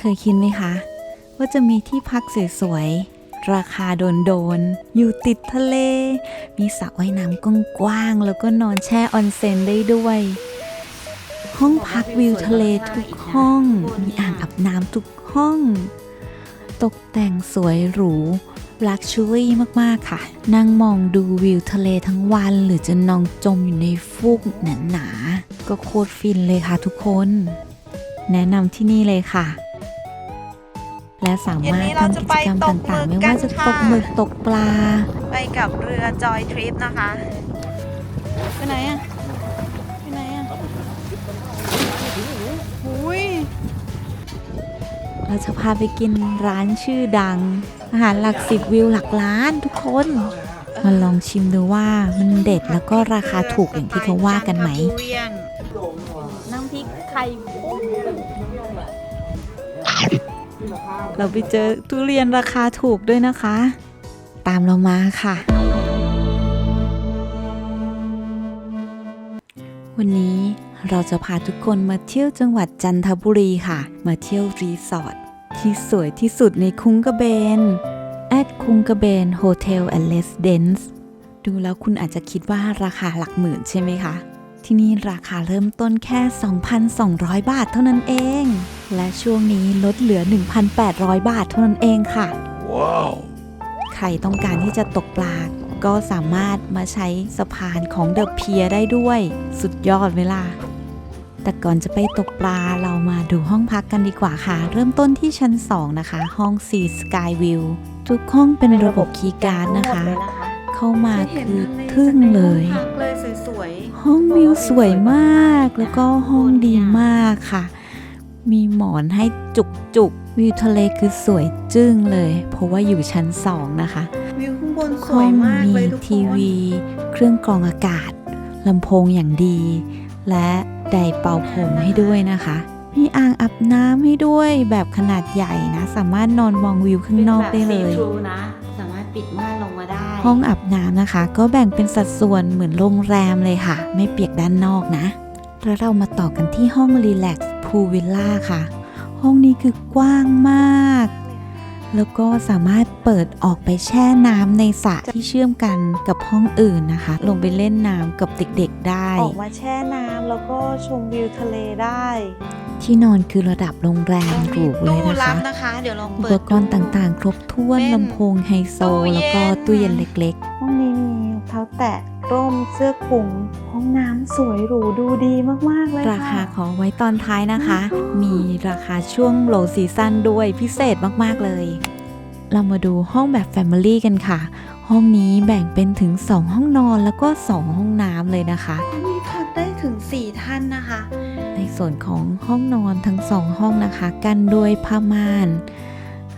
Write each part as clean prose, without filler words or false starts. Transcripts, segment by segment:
เคยคิดไหมคะว่าจะมีที่พักสวยๆราคาโดนๆอยู่ติดทะเลมีสระว่ายน้ำกว้างๆแล้วก็นอนแช่ออนเซ็นได้ด้วยห้องพักวิวทะเลทุกห้องมีอ่างอาบน้ำทุกห้องตกแต่งสวยหรูลักชัวรี่มากๆค่ะนั่งมองดูวิวทะเลทั้งวันหรือจะนอนจมอยู่ในฟูกหนาๆก็โคตรฟินเลยค่ะทุกคนแนะนำที่นี่เลยค่ะและสามารถทำกิจกรรมต่างๆไม่ว่าจะตกหมึกตกปลาไปกับเรือจอยทริปนะคะไปไหนอะไปไหนอะอุ้ยเราจะพาไปกินร้านชื่อดังอาหารหลัก10วิวหลักล้านทุกคนมาลองชิมดูว่ามันเด็ดแล้วก็ราคาถูกอย่างที่เขาว่ากันไหมน้ำพริกไข่เราไปเจอทุเรียนราคาถูกด้วยนะคะตามเรามาค่ะวันนี้เราจะพาทุกคนมาเที่ยวจังหวัดจันทบุรีค่ะมาเที่ยวรีสอร์ทที่สวยที่สุดในคุ้งกระเบนคุ้งกระเบนโฮเทลแอนด์เรสเดนซ์ดูแล้วคุณอาจจะคิดว่าราคาหลักหมื่นใช่ไหมคะที่นี่ราคาเริ่มต้นแค่ 2,200 บาทเท่านั้นเองและช่วงนี้ลดเหลือ 1,800 บาทเท่านั้นเองค่ะว้าวใครต้องการที่จะตกปลาก็สามารถมาใช้สะพานของเดอะเพียร์ได้ด้วยสุดยอดเวลาแต่ก่อนจะไปตกปลาเรามาดูห้องพักกันดีกว่าค่ะเริ่มต้นที่ชั้น2นะคะห้อง Sea Sky View ทุกห้องเป็นระบบคีย์การ์ดนะคะเข้ามาคือทึ่งเลยห้องวิวสวยมากแล้วก็ห้องดีมากค่ะมีหมอนให้จุกวิวทะเลคือสวยจึ้งเลยเพราะว่าอยู่ชั้น2นะคะวิวข้างบนสวยมากเลยทุกคนมีทีวีเครื่องกรองอากาศลำโพงอย่างดีและไดร์เป่าผมให้ด้วยนะคะมีอ่างอาบน้ำให้ด้วยแบบขนาดใหญ่นะสามารถนอนมองวิวข้างนอกได้เลยสามารถปิดม่านลงมาได้ห้องอาบน้ำนะคะก็แบ่งเป็นสัดส่วนเหมือนโรงแรมเลยค่ะไม่เปียกด้านนอกนะแล้วเรามาต่อกันที่ห้องรีแลกซ์พูลวิลล่าค่ะห้องนี้คือกว้างมากแล้วก็สามารถเปิดออกไปแช่น้ำในสระที่เชื่อมกันกับห้องอื่นนะคะลงไปเล่นน้ำกับเด็กๆได้ออกมาแช่น้ำแล้วก็ชมวิวทะเลได้ที่นอนคือระดับโรงแรมหรูเลยนะคะอุปกรณ์ต่างๆครบถ้วนลำโพงไฮโซแล้วก็ตู้เย็นเล็กๆห้องนี้มีเท้าแตะร่มเสื้อคลุมห้องน้ำสวยหรูดูดีมากๆเลยราคาขอไว้ตอนท้ายนะคะมีราคาช่วงโลซีซั่นด้วยพิเศษมากๆเลยเรามาดูห้องแบบ Family กันค่ะห้องนี้แบ่งเป็นถึง2ห้องนอนแล้วก็2ห้องน้ำเลยนะคะมีพักได้ถึง4ท่านนะคะในส่วนของห้องนอนทั้ง2ห้องนะคะกันด้วยผ้าม่าน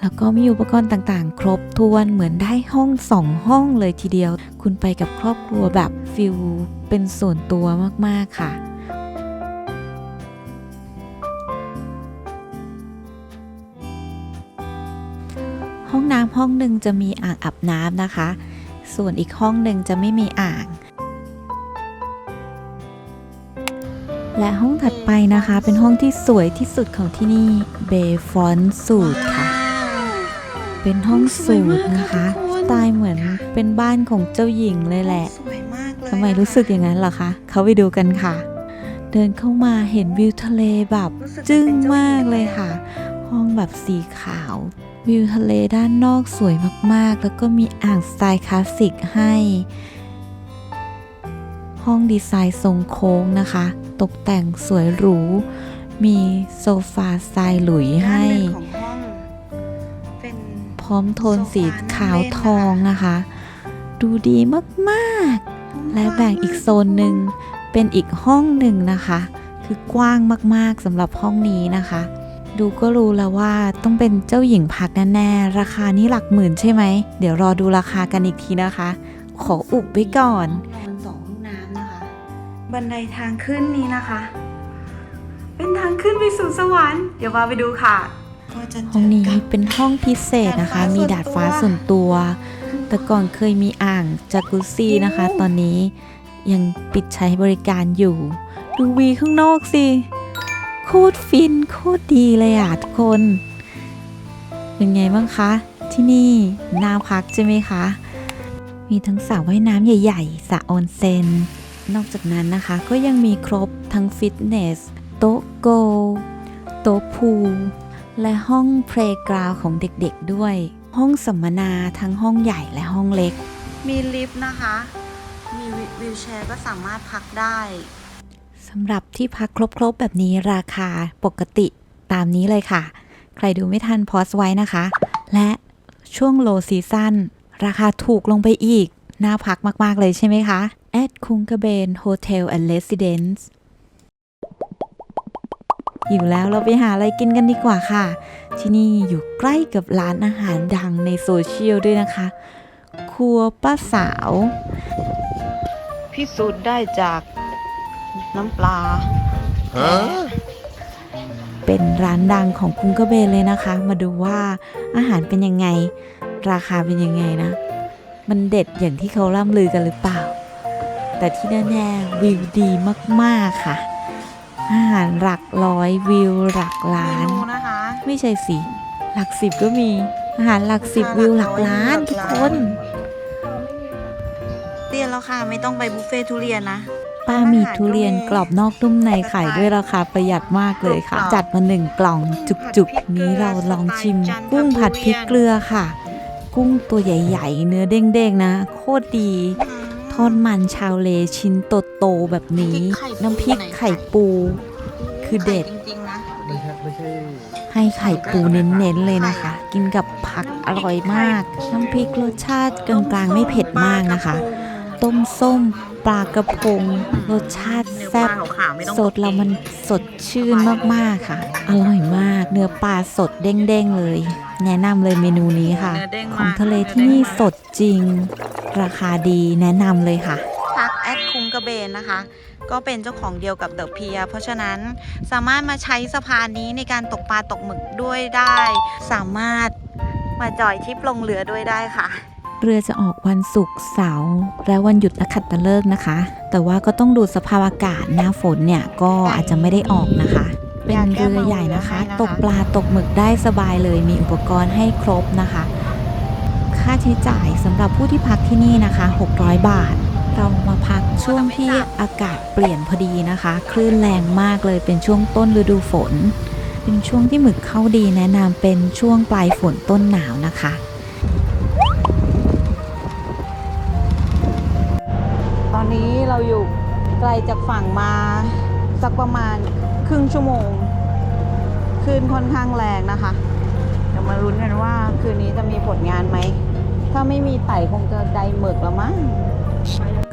แล้วก็มีอุปกรณ์ต่างๆครบถ้วนเหมือนได้ห้อง2ห้องเลยทีเดียวคุณไปกับครอบครัวแบบฟิลเป็นส่วนตัวมากๆค่ะห้องน้ำห้องหนึ่งจะมีอ่างอาบน้ำนะคะส่วนอีกห้องหนึ่งจะไม่มีอ่างและห้องถัดไปนะคะเป็นห้องที่สวยที่สุดของที่นี่ Bayfront Suite ค่ะเป็นห้องสูทนะคะสไตล์เหมือนเป็นบ้านของเจ้าหญิงเลยแหละทำไมรู้สึกอย่างนั้นเหรอคะเขาไปดูกันค่ะเดินเข้ามาเห็นวิวทะเลแบบจึ้งมากเลยค่ะห้องแบบสีขาววิวทะเลด้านนอกสวยมากๆแล้วก็มีอ่างสไตล์คลาสสิกให้ห้องดีไซน์ทรงโค้งนะคะตกแต่งสวยหรูมีโซฟาสไตล์หลุยให้พร้อมโทนสีขาวทองนะคะดูดีมากๆและแบ่งอีกโซนหนึ่งเป็นอีกห้องหนึ่งนะคะคือกว้างมากๆสำหรับห้องนี้นะคะดูก็รู้แล้วว่าต้องเป็นเจ้าหญิงพักแน่ๆราคานี้หลักหมื่นใช่ไหมเดี๋ยวรอดูราคากันอีกทีนะคะขออุบไว้ก่อน2ห้องน้ำนะคะบันไดทางขึ้นนี้นะคะเป็นทางขึ้นไปสู่สวรรค์เดี๋ยวพาไปดูค่ะห้องนี้เป็นห้องพิเศษนะคะมีดาดฟ้าส่วนตัวแต่ก่อนเคยมีอ่างจากุซซี่นะคะตอนนี้ยังปิดใช้บริการอยู่ดูวีข้างนอกสิโ โคตรฟินโคตรดีเลยอ่ะทุกคน เป็นไงบ้างคะ ที่นี่น่าพักใช่ไหมคะ มีทั้งสระว่ายน้ำใหญ่ๆสระออนเซ็นนอกจากนั้นนะคะก็ยังมีครบทั้งฟิตเนสโต๊ะโกลโต๊ะพูลและห้องเพลย์กราวด์ของเด็กๆด้วย ห้องสัมมนาทั้งห้องใหญ่และห้องเล็ก มีลิฟต์นะคะ มีวิวแชร์ก็สามารถพักได้ สำหรับที่พักครบๆแบบนี้ราคาปกติตามนี้เลยค่ะ ใครดูไม่ทันพอสไว้นะคะ และช่วงโลซีซั่นราคาถูกลงไปอีก น่าพักมากๆเลยใช่ไหมคะแอดคุงกระเบนโฮเทลแอนด์เรสซิเดนซ์อยู่แล้วเราไปหาอะไรกินกันดีกว่าค่ะ ที่นี่อยู่ใกล้กับร้านอาหารดังในโซเชียลด้วยนะคะ ครัวป้าสาว พิสูจน์ได้จากน้ำปลา เป็นร้านดังของกรุงกระเบนเลยนะคะ มาดูว่าอาหารเป็นยังไง ราคาเป็นยังไงนะ มันเด็ดอย่างที่เขาล่ำลือกันหรือเปล่า แต่ที่แน่ๆวิวดีมากๆค่ะ อาหารหลักร้อยวิวหลักล้า เม น นูนะคะ ไม่ใช่สิ หลักสิบก็มี อาหารหลักสิบวิวหลักล้านทุกคน เรียนแล้วค่ะไม่ต้องไปบุฟเฟ่ทุเรียนนะ ป้ามีทุเรียนกรอบนอกนุ่มในขายด้วยราคาประหยัดมากเลยค่ะ จัดมา1 กล่องจุกๆ นี้เราลองชิม กุ้งผัดพริกเกลือค่ะ กุ้งตัวใหญ่ๆ เนื้อเด้งๆ นะ โคตรดี ทอดมันชาวเลชิ้นโตๆแบบนี้ น้ำพริกไข่ปู คือเด็ด จริงๆนะ ไม่ใช่ ให้ไข่ปูเน้นๆเลยนะคะ กินกับผักอร่อยมาก น้ำพริกรสชาติกลางๆไม่เผ็ดมากนะคะ ต้มส้มปลากระพงรสชาติแซ่บสดแล้วมันสดชื่นมากๆค่ะ อร่อยมากเนื้อปลาสดเด้งๆเลย แนะนำเลยเมนูนี้ค่ะ เนื้อเด้ง ข มาก องทะเลที่นี่สดจริง ราคาดีแนะนำเลยค่ะ พักแอดคุงกระเบนนะคะ ก็เป็นเจ้าของเดียวกับเดอะเพียเพราะฉะนั้นสามารถมาใช้สะพานนี้ในการตกปลาตกหมึกด้วยได้ สามารถมาจอยทริปลงเรือด้วยได้ค่ะ เรือจะออกวันศุกร์เสาร์และวันหยุดนักขัตฤกษ์นะคะ แต่ว่าก็ต้องดูสภาพอากาศหน้าฝนเนี่ยก็อาจจะไม่ได้ออกนะคะ เป็นเรือใหญ่นะคะ ตกปลาตกหมึกได้สบายเลยมีอุปกรณ์ให้ครบนะคะ ค่าใช้จ่ายสำหรับผู้ที่พักที่นี่นะคะ600 บาท เรามาพักช่วงที่อากาศเปลี่ยนพอดีนะคะคลื่นแรงมากเลยเป็นช่วงต้นฤดูฝน เป็นช่วงที่หมึกเข้าดีแนะนำเป็นช่วงปลายฝนต้นหนาวนะคะ ตอนนี้เราอยู่ไกลจากฝั่งมาสักประมาณครึ่งชั่วโมงคลื่นค่อนข้างแรงนะคะเดี๋ยวมาลุ้นกันว่าคืนนี้จะมีผลงานไหมถ้าไม่มีไต่คงจะไดหมึกแล้วมั้ง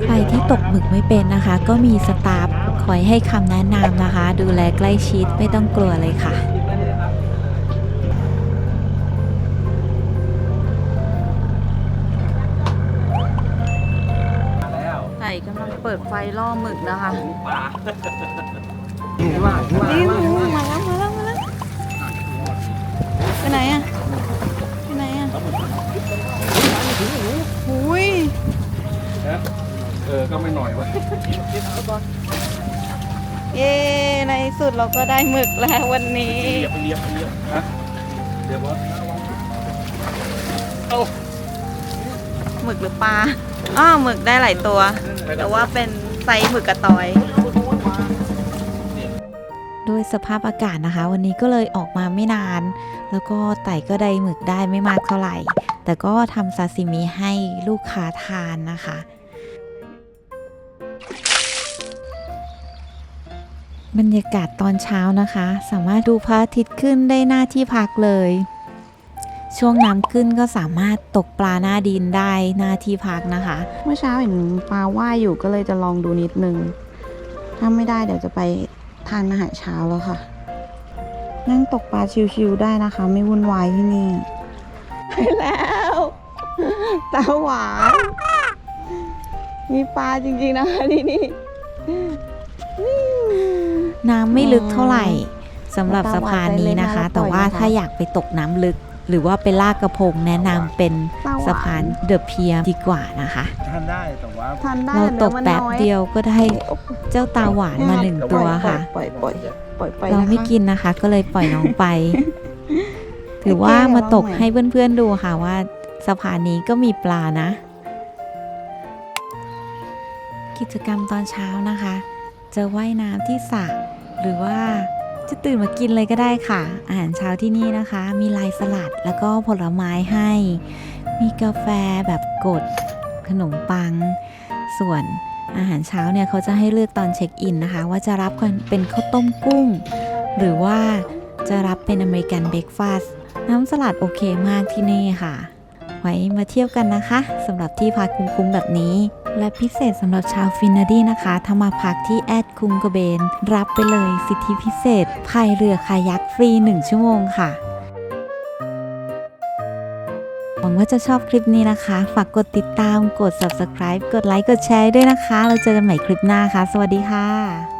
ใครที่ตกหมึกไม่เป็นนะคะ ก็มีสตาฟคอยให้คำแนะนำนะคะ ดูแลใกล้ชิดไม่ต้องกลัวเลยค่ะ แล้ว ไต่กำลังเปิดไฟล่อหมึกนะคะ ปลาว่า นี่มาแล้วไปไหนอะไปไหนอะหุย ก็ไม่หน่อยวะ เย้ในที่สุดเราก็ได้หมึกแล้ววันนี้ เรียบฮะเดี๋ยวบอส หมึกหรือปลาหมึกได้หลายตัว แต่ว่าเป็นไซส์หมึกกระตอย ด้วยสภาพอากาศนะคะ วันนี้ก็เลยออกมาไม่นาน แล้วก็ไต่ก็ได้หมึกได้ไม่มากเท่าไหร่ แต่ก็ทำซาซิมิให้ลูกค้าทานนะคะ บรรยากาศตอนเช้านะคะ สามารถดูพระอาทิตย์ขึ้นได้หน้าที่พักเลย ช่วงน้ำขึ้นก็สามารถตกปลาหน้าดินได้หน้าที่พักนะคะ เมื่อเช้าเห็นปลาว่ายอยู่ก็เลยจะลองดูนิดนึง ถ้าไม่ได้เดี๋ยวจะไปทานอาหารเช้าแล้วค่ะ นั่งตกปลาชิวๆได้นะคะ ไม่วุ่นวายที่นี่ไปแล้วตาหวานมีปลาจริงๆนะคะที่นี่ น้ำไม่ลึกเท่าไหร่สำหรับสะพานนี้นะคะ แต่ว่าถ้าอยากไปตกน้ำลึก หรือว่าไปลากกระพงแนะนำเป็นสะพานเดอะเพียดีกว่านะคะ ทานได้แต่ว่า ทานได้ เราตก เนื้อมัน แป๊บ น้อย เดียวก็ได้เจ้าตาหวานมา1 ตัวค่ะ ปล่อย ปล่อยไป เรา นะคะ ไม่กินนะคะ ก็เลยปล่อยน้องไป ถือว่ามาตกให้เพื่อนๆดูค่ะว่าสะพานนี้ก็มีปลานะ กิจกรรมตอนเช้านะคะ จะว่ายน้ำที่สระหรือว่าจะตื่นมากินเลยก็ได้ค่ะ อาหารเช้าที่นี่นะคะ มีลายสลัดแล้วก็ผลไม้ให้ มีกาแฟแบบกดขนมปัง ส่วนอาหารเช้าเนี่ยเขาจะให้เลือกตอนเช็คอินนะคะ ว่าจะรับเป็นข้าวต้มกุ้ง หรือว่าจะรับเป็นอเมริกันเบรคฟาสต์น้ำสลัดโอเคมากที่นี่ค่ะ ไว้มาเที่ยวกันนะคะสำหรับที่พักคุ้มๆแบบนี้ และพิเศษสำหรับชาวฟินนาดี้นะคะถ้ามาพักที่แอดคุงกระเบนรับไปเลยสิทธิพิเศษพายเรือคายักฟรี1 ชั่วโมงค่ะหวังว่าจะชอบคลิปนี้นะคะ ฝากกดติดตามกด subscribe กดไลค์กดแชร์ด้วยนะคะเราเจอกันใหม่คลิปหน้าค่ะสวัสดีค่ะ